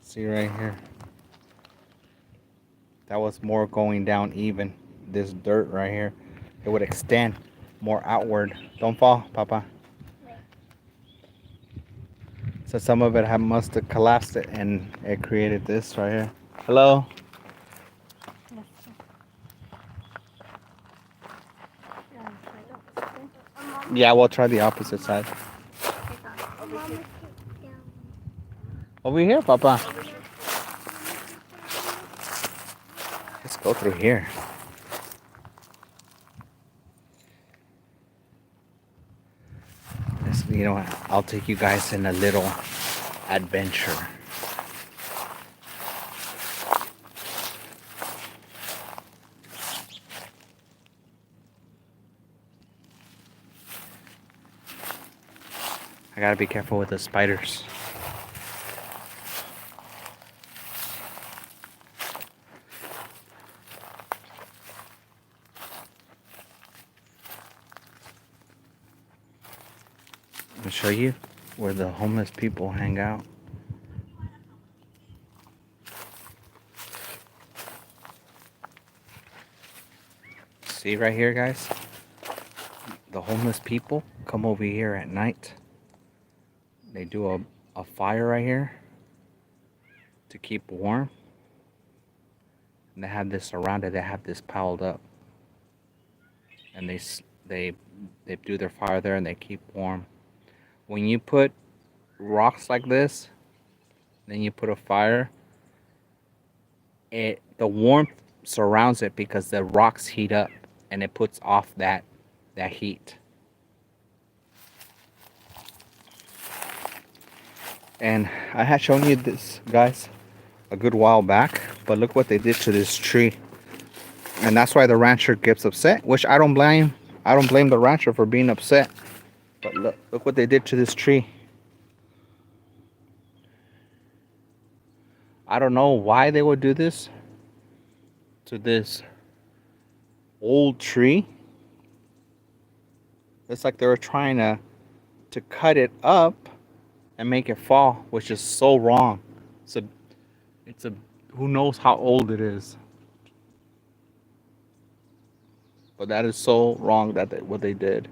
See right here? That was more going down even. This dirt right here, it would extend more outward. Don't fall, Papa. So some of it must have collapsed it and it created this right here. Hello? Yes. Yeah, right up. Yeah, we'll try the opposite side. Over here, Papa. Let's go through here. you know, I'll take you guys in a little adventure. I gotta be careful with the spiders. I'll show you where the homeless people hang out. See right here, guys? The homeless people come over here at night. They do a fire right here to keep warm. And they have this surrounded, they have this piled up. And they do their fire there and they keep warm. When you put rocks like this, then you put a fire, the warmth surrounds it because the rocks heat up and it puts off that heat. And I had shown you this, guys, a good while back, but look what they did to this tree. And that's why the rancher gets upset, which I don't blame. I don't blame the rancher for being upset. But look what they did to this tree. I don't know why they would do this to this old tree. It's like they were trying to cut it up and make it fall, which is so wrong. It's a who knows how old it is. But that is so wrong what they did.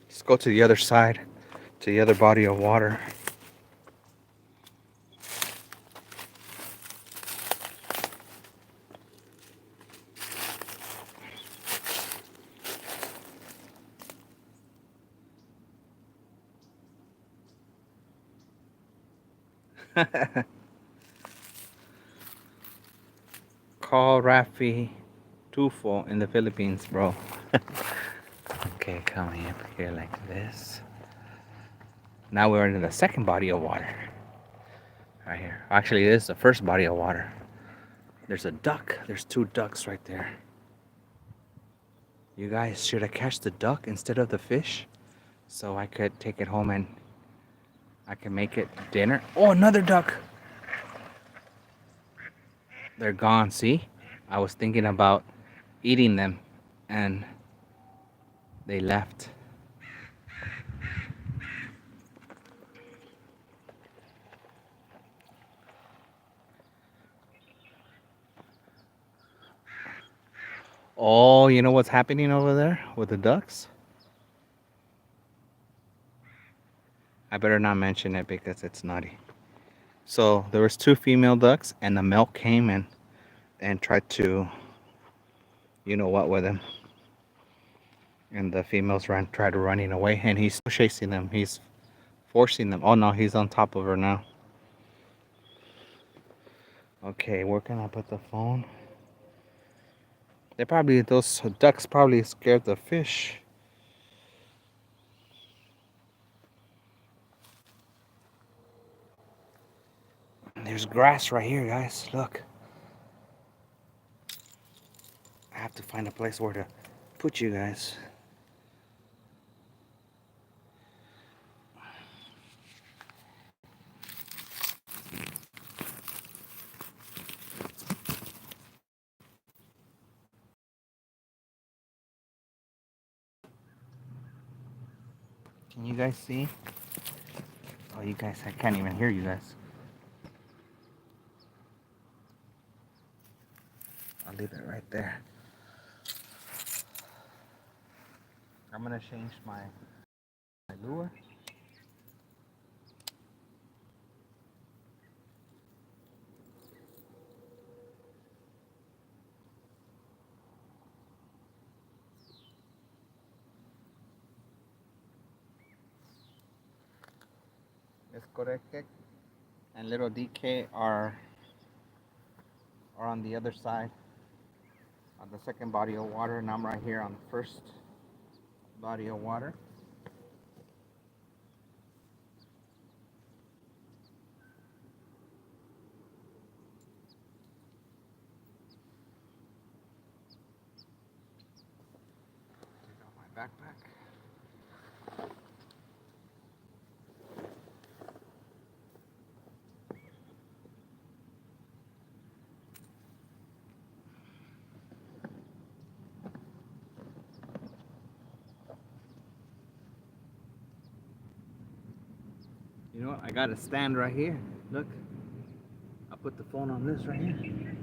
Let's go to the other side, to the other body of water. Call Rafi Tufo in the Philippines, bro. Okay, coming up here like this. Now we're in the second body of water. Right here. Actually, this is the first body of water. There's a duck. There's 2 ducks right there. You guys, should I catch the duck instead of the fish? So I could take it home and I can make it dinner. Oh, another duck. They're gone, see? I was thinking about eating them and they left. Oh, you know what's happening over there with the ducks? I better not mention it because it's naughty. So there was 2 female ducks and the male came and tried to, you know what, with him. And the females tried running away and he's chasing them. He's forcing them. Oh no, he's on top of her now. Okay, where can I put the phone? Those ducks probably scared the fish. There's grass right here, guys. Look. I have to find a place where to put you guys. Can you guys see? Oh, you guys, I can't even hear you guys. I'll leave it right there. I'm gonna change my lure. DKorekkek and little DK are on the other side, on the second body of water, and I'm right here on the first body of water. Take out my backpack. You know what? I got a stand right here. Look. I'll put the phone on this right here.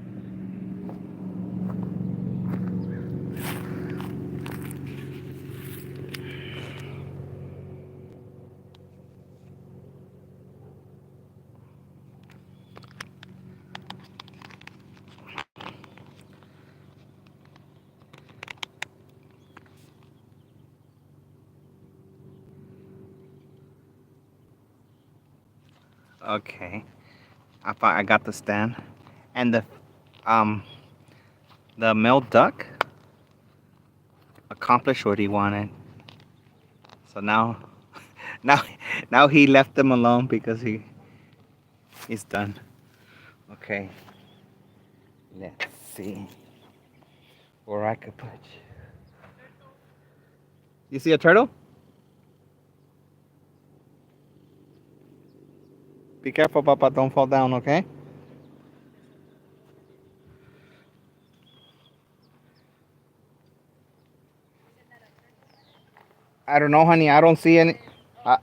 Okay. I got the stand. And um the male duck accomplished what he wanted. So now now now he left them alone because he's done. Okay. Let's see where I could put you. You see a turtle? Be careful, Papa, don't fall down, okay? I don't know, honey. I don't see any. I,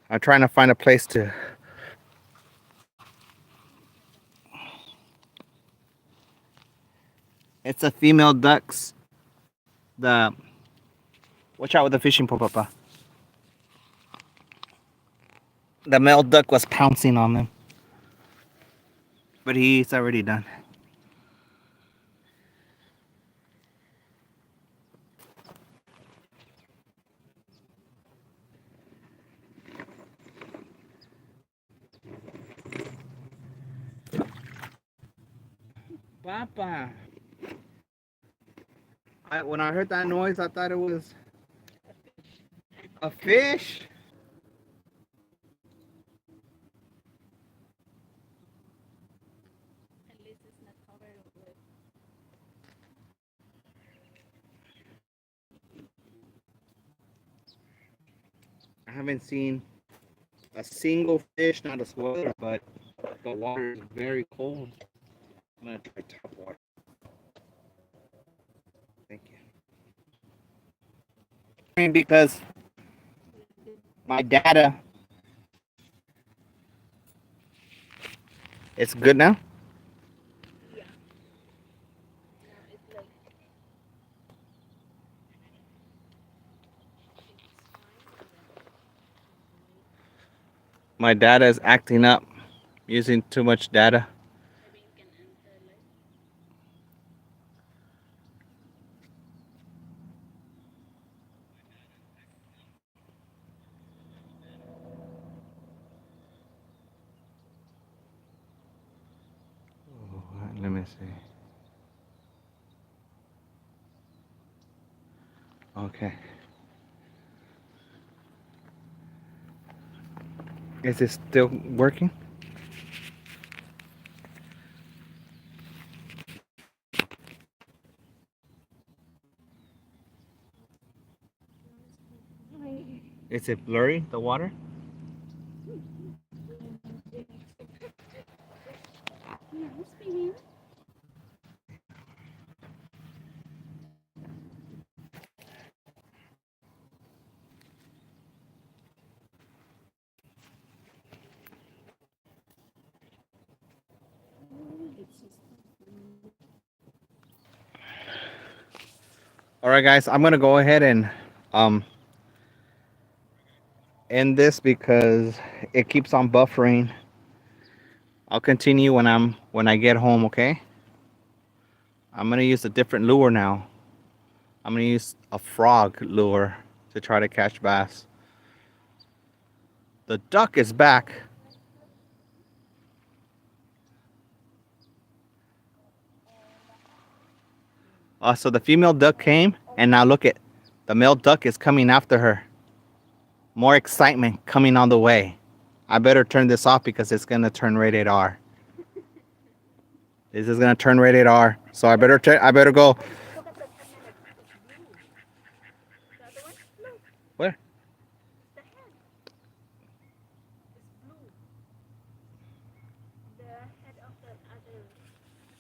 I'm trying to find a place to. It's a female ducks. The Watch out with the fishing pole, Papa. The male duck was pouncing on them, but he's already done. Papa. When I heard that noise, I thought it was a fish. At least it's not covered with. I haven't seen a single fish, not a swimmer, but the water is very cold. I'm gonna try top water. Thank you. I mean, because my data, it's good now. Yeah. Now it's like it's fine. My data is acting up, using too much data. Maybe you can enter like. Let me see. Okay. Is it still working? Is it blurry, the water? Yeah, it's been. It's just. All right, guys, I'm gonna go ahead and um end this because it keeps on buffering. I'll continue when I get home, okay? I'm gonna use a different lure now. I'm gonna use a frog lure to try to catch bass. The duck is back. So the female duck came, and now look at the male duck is coming after her. More excitement coming on the way. I better turn this off because it's gonna turn rated R. This is gonna turn rated R. So I better go